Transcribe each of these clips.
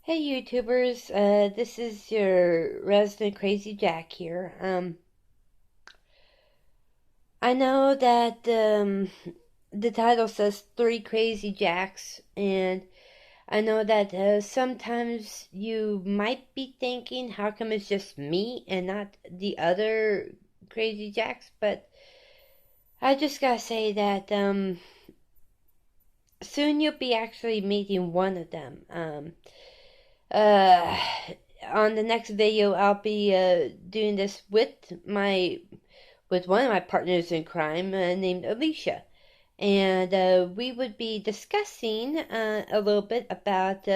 Hey YouTubers, this is your resident Crazy Jack here. I know that the title says Three Crazy Jacks, and I know that sometimes you might be thinking, how come it's just me and not the other Crazy Jacks? But I just gotta say that soon you'll be actually meeting one of them. Uh, on the next video, I'll be doing this with one of my partners in crime named Alicia, and we would be discussing a little bit about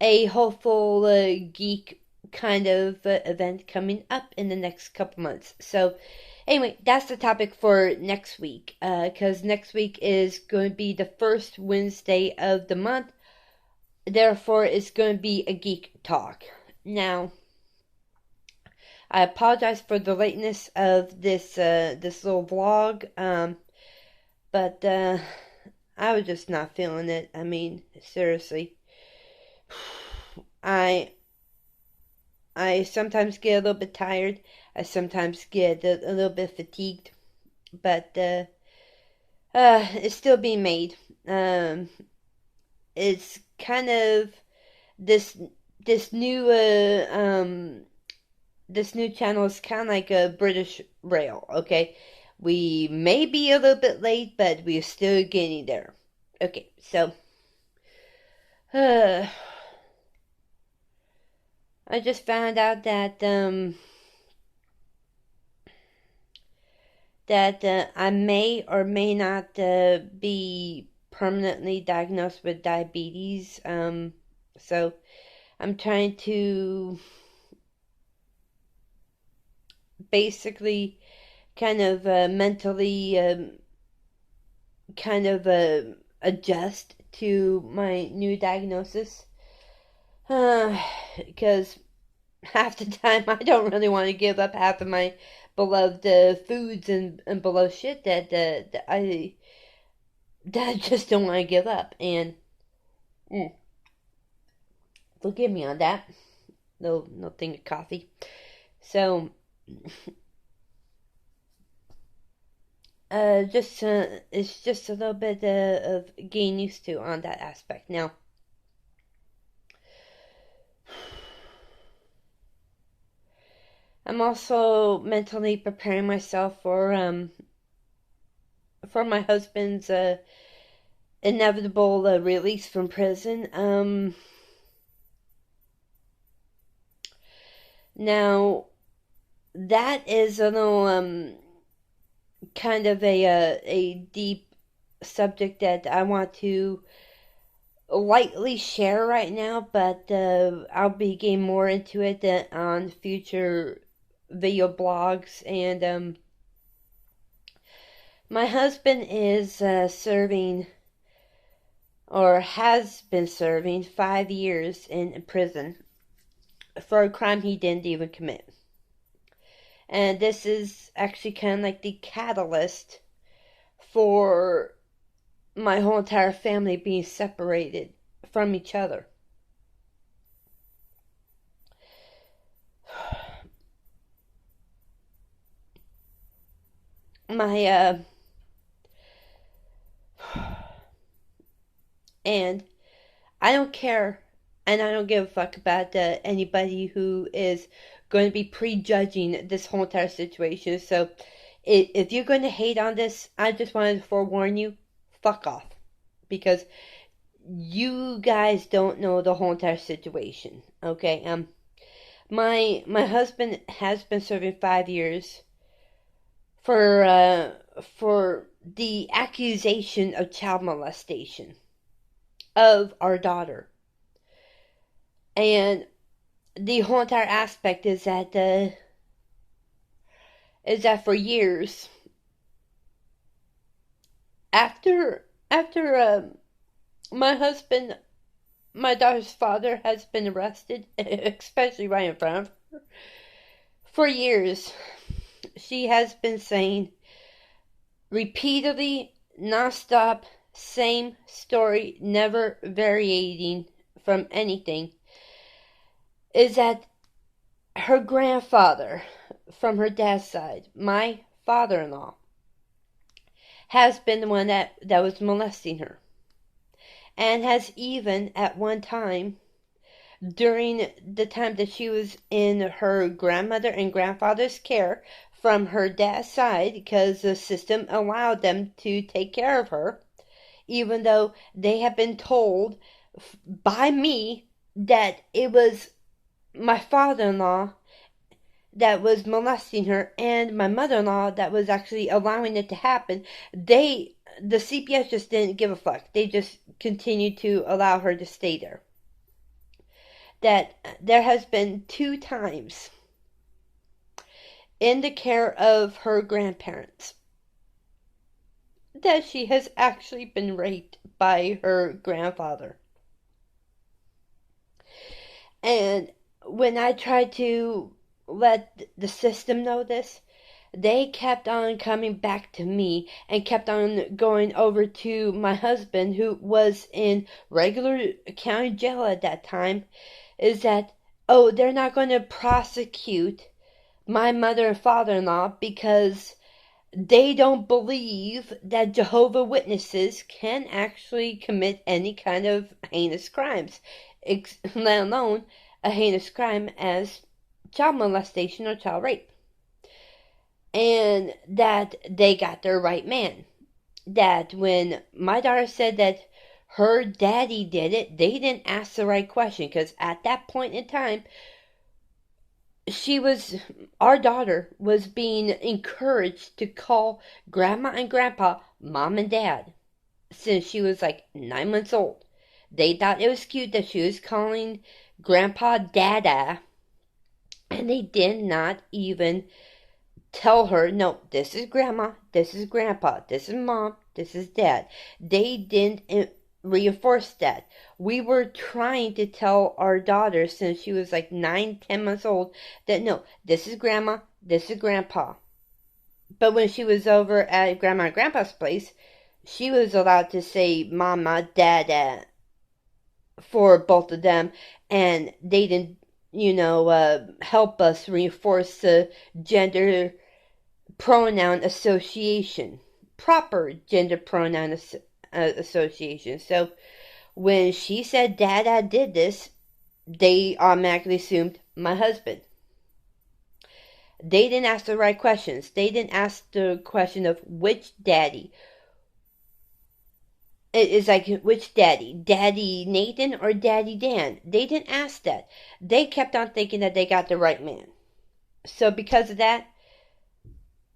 a hopeful geek kind of event coming up in the next couple months. So, anyway, that's the topic for next week, because next week is going to be the first Wednesday of the month. Therefore, it's going to be a geek talk. Now, I apologize for the lateness of this little vlog, but I was just not feeling it. I mean, seriously, I I sometimes get a little bit tired. I sometimes get a little bit fatigued, but it's still being made. Um, it's kind of this this new this new channel is kind of like a British Rail, okay? We may be a little bit late, but we're still getting there. Okay, so uh, I just found out that I may or may not be permanently diagnosed with diabetes. So I'm trying to basically kind of mentally kind of adjust to my new diagnosis. Because half the time I don't really want to give up half of my beloved foods and beloved shit that I just don't want to give up. And mm, forgive me on that. No thing of coffee. So just it's just a little bit of getting used to on that aspect. Now, I'm also mentally preparing myself for my husband's inevitable release from prison. Now that is a little kind of a deep subject that I want to lightly share right now, but I'll be getting more into it on future video blogs. And my husband is serving, or has been serving, 5 years in prison for a crime he didn't even commit. And this is actually kind of like the catalyst for my whole entire family being separated from each other. My and I don't care, and I don't give a fuck about anybody who is going to be prejudging this whole entire situation. So, if you're going to hate on this, I just wanted to forewarn you, fuck off, because you guys don't know the whole entire situation. Okay, my husband has been serving 5 years for the accusation of child molestation of our daughter. And the whole entire aspect is that for years after my husband, my daughter's father, has been arrested, especially right in front of her, for years she has been saying repeatedly, nonstop, same story, never varying from anything, is that her grandfather from her dad's side, my father-in-law, has been the one that was molesting her. And has even at one time, during the time that she was in her grandmother and grandfather's care from her dad's side, because the system allowed them to take care of her, even though they have been told by me that it was my father-in-law that was molesting her and my mother-in-law that was actually allowing it to happen. The CPS just didn't give a fuck. They just continued to allow her to stay there. That there has been 2 times in the care of her grandparents that she has actually been raped by her grandfather. And when I tried to let the system know this, they kept on coming back to me and kept on going over to my husband, who was in regular county jail at that time, is that, oh, they're not going to prosecute my mother and father-in-law because they don't believe that Jehovah Witnesses can actually commit any kind of heinous crimes, let alone a heinous crime as child molestation or child rape. And that they got their right man. That when my daughter said that her daddy did it, they didn't ask the right question, because at that point in time, our daughter was being encouraged to call grandma and grandpa mom and dad since she was like 9 months old. They thought it was cute that she was calling grandpa dada, and they did not even tell her, no, this is grandma, this is grandpa, this is mom, this is dad. They didn't reinforce that. We were trying to tell our daughter since she was like 9, 10 months old that no, this is grandma, this is grandpa. But when she was over at grandma and grandpa's place, she was allowed to say mama, dada for both of them, and they didn't, help us reinforce the gender pronoun association, proper gender pronoun association. So when she said dada did this, they automatically assumed my husband. They didn't ask the right questions. They didn't ask the question of which daddy. It's like, which daddy? Daddy Nathan or Daddy Dan? They didn't ask that. They kept on thinking that they got the right man. So because of that,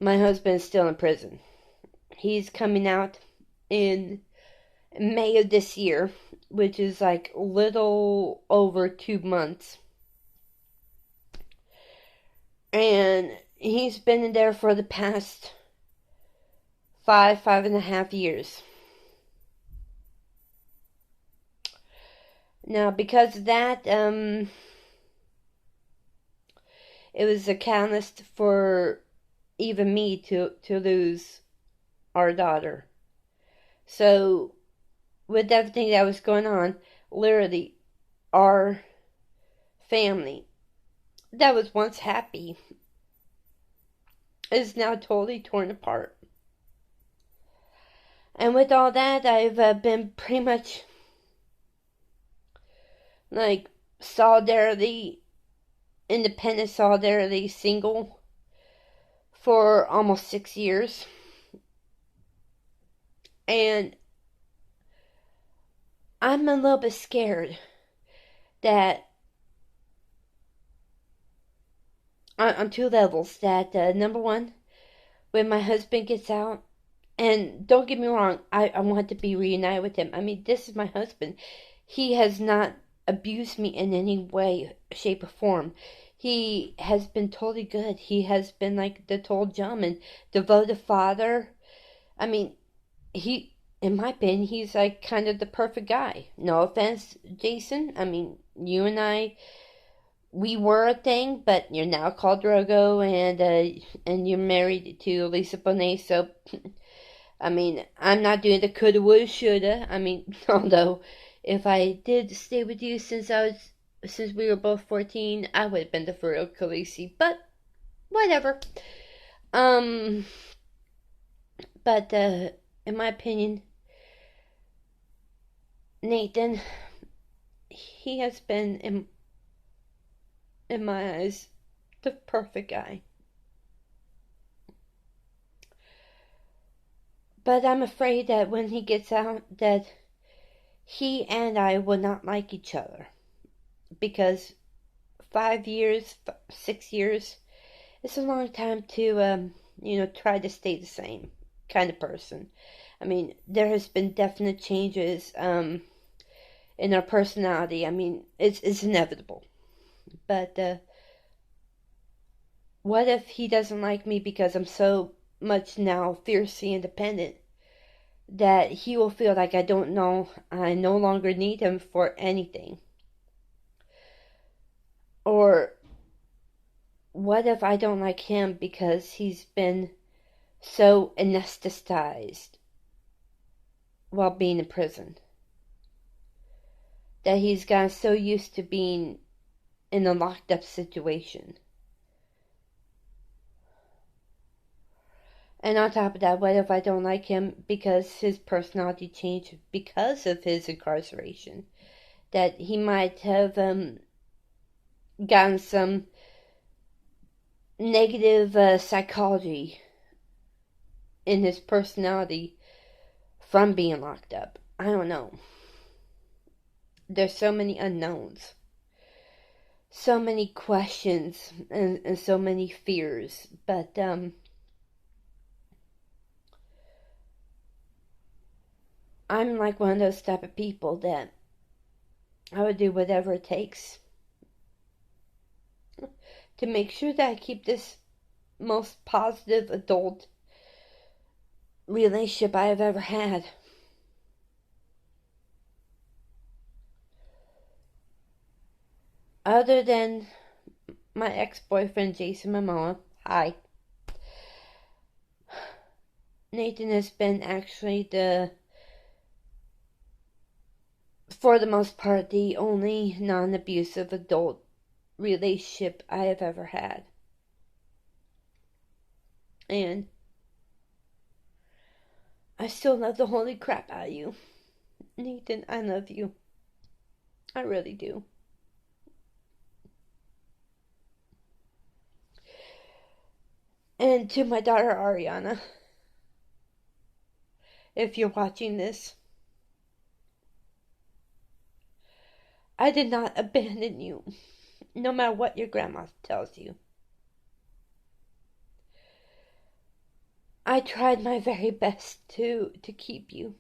my husband is still in prison. He's coming out in May of this year, which is like little over 2 months. And he's been in there for the past 5.5 years. Now, because of that, it was a catalyst for even me to lose our daughter. So, with everything that was going on, literally, our family that was once happy is now totally torn apart. And with all that, I've been pretty much like solidarity, independent solidarity, single for almost 6 years. And I'm a little bit scared that on 2 levels. That number one, when my husband gets out, and don't get me wrong, I want to be reunited with him. I mean, this is my husband. He has not abused me in any way, shape, or form. He has been totally good. He has been like the total gentleman, devoted father. I mean, in my opinion, he's like kind of the perfect guy. No offense, Jason. I mean, you and I, we were a thing, but you're now called Drogo, and you're married to Lisa Bonet. So, I mean, I'm not doing the coulda, woulda, shoulda. I mean, although if I did stay with you since I was since we were both 14, I would have been the real Khaleesi, but whatever. Um, but in my opinion, Nathan, he has been in my eyes the perfect guy. But I'm afraid that when he gets out, that he and I will not like each other, because 5 years, 6 years, it's a long time to try to stay the same kind of person. I mean, there has been definite changes in our personality. I mean, it's inevitable. But what if he doesn't like me because I'm so much now fiercely independent that he will feel like I no longer need him for anything? Or what if I don't like him because he's been so anesthetized while being in prison? That he's gotten so used to being in a locked up situation. And on top of that, what if I don't like him because his personality changed because of his incarceration? That he might have gotten some negative psychology in his personality from being locked up. I don't know. There's so many unknowns, so many questions, and so many fears. But I'm like one of those type of people that I would do whatever it takes to make sure that I keep this most positive adult relationship I have ever had. Other than my ex-boyfriend Jason Momoa, hi. Nathan has been actually for the most part, the only non-abusive adult relationship I have ever had. And I still love the holy crap out of you. Nathan, I love you. I really do. And to my daughter Ariana, if you're watching this, I did not abandon you, no matter what your grandma tells you. I tried my very best to keep you.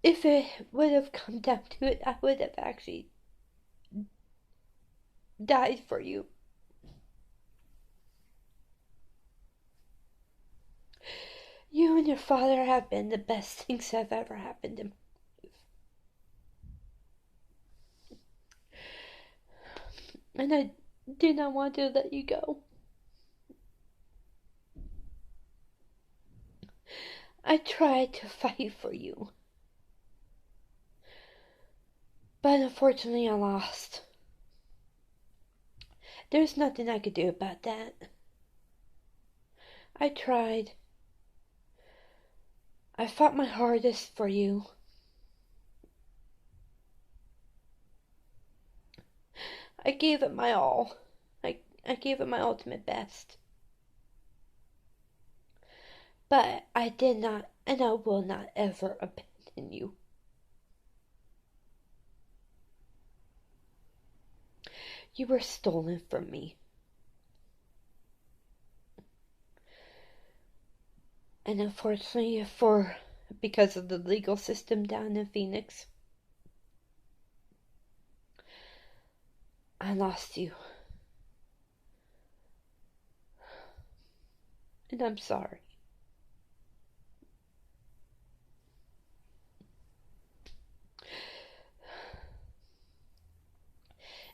If it would have come down to it, I would have actually died for you. You and your father have been the best things that have ever happened to me. And I do not want to let you go. I tried to fight for you. But unfortunately, I lost. There's nothing I could do about that. I tried. I fought my hardest for you. I gave it my all. I gave it my ultimate best. But I did not, and I will not ever abandon you. You were stolen from me. And unfortunately, because of the legal system down in Phoenix, I lost you. And I'm sorry.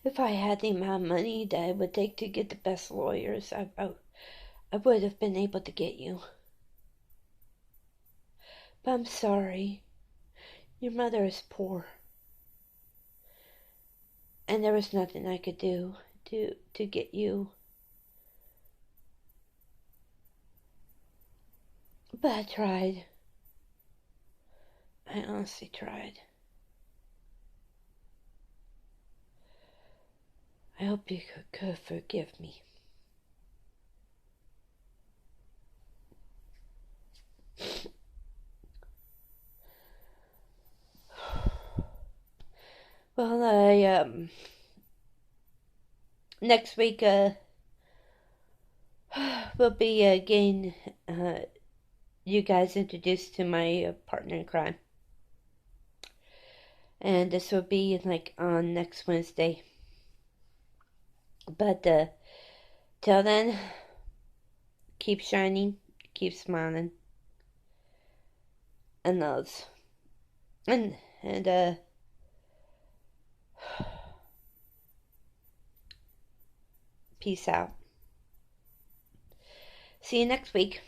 If I had the amount of money that it would take to get the best lawyers, I would have been able to get you. But I'm sorry. Your mother is poor. And there was nothing I could do to get you. But I tried. I honestly tried. I hope you could forgive me. Well, next week, we'll be, getting, you guys introduced to my partner in crime. And this will be, like, on next Wednesday. But, till then, keep shining, keep smiling, and loves. And, peace out. See you next week.